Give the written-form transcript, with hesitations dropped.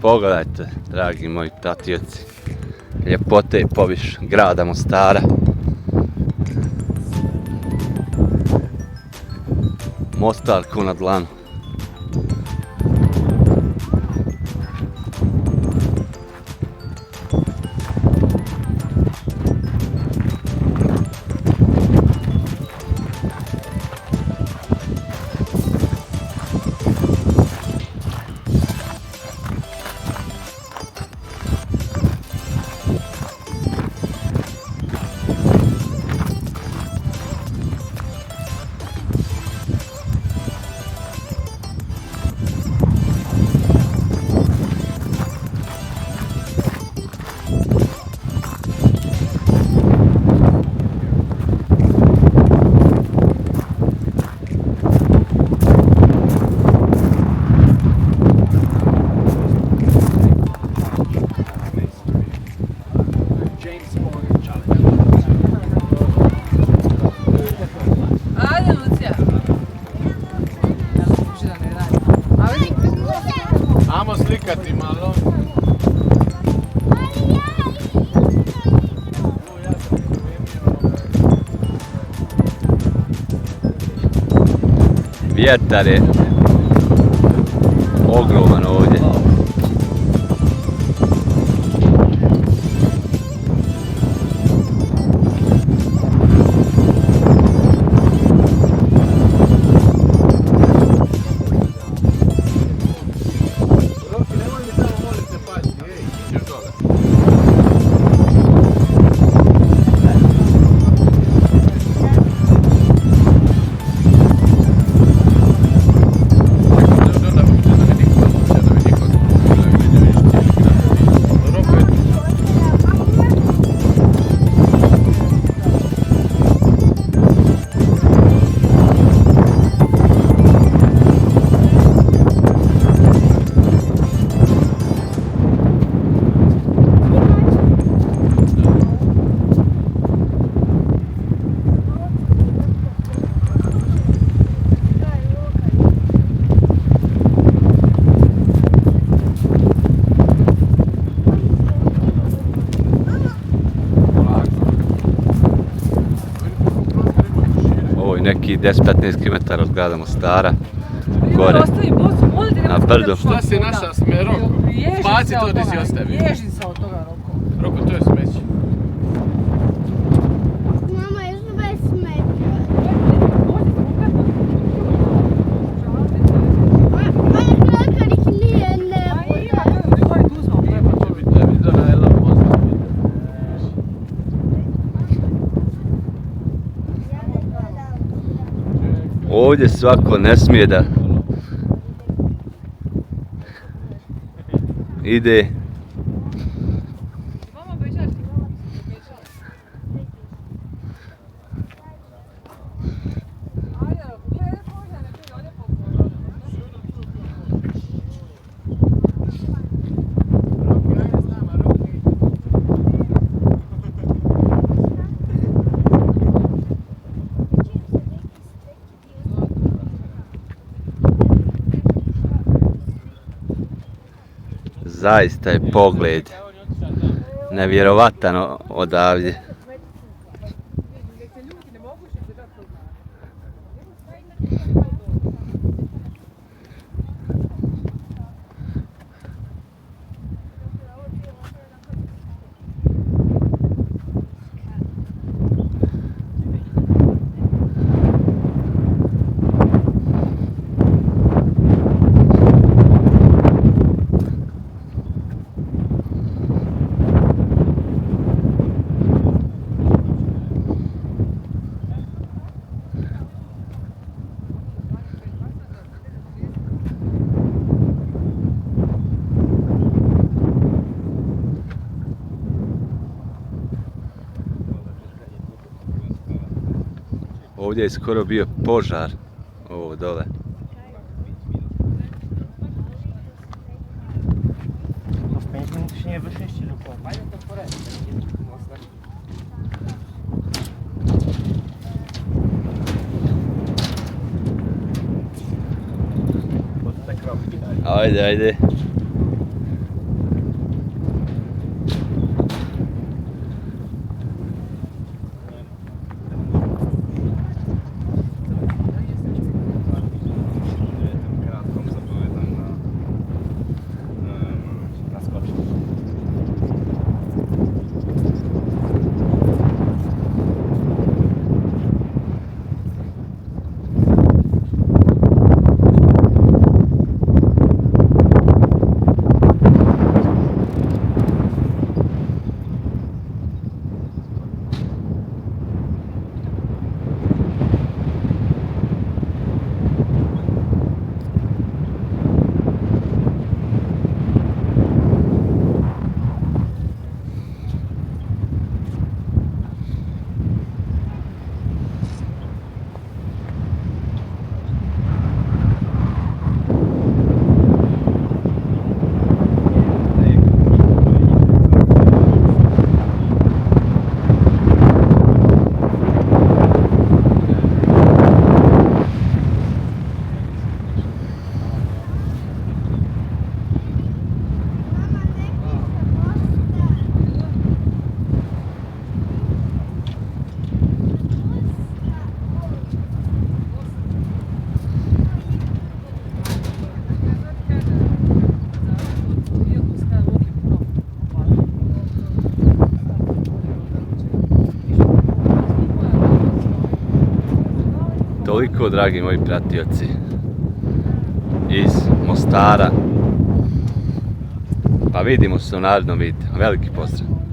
Pogledajte, dragi moji pratioci, ljepote i poviš grada Mostara. Mostar ko na dlanu. Ajmo slikati malo. Vjetar je ogroman ovdje. Neki 10-15 km od grada Mostara, gore, na brdu. Šta si našao smjerom? Baci to gdje si ostavio. Bježi se od toga, Roko. Roko, to je smeće. Mama, još bez smeća. Mama, krakarih nije Ovdje svako ne smije da ide. Zaista je pogled nevjerovatan odavdje. Ovdje je skoro bio požar, ovo dole. Nie wyszliście lub fajnie to poręczy. Ajde, ajde. toliko, dragi moji pratioci, iz Mostara. Pa vidimo se u narednom videu. Veliki pozdrav.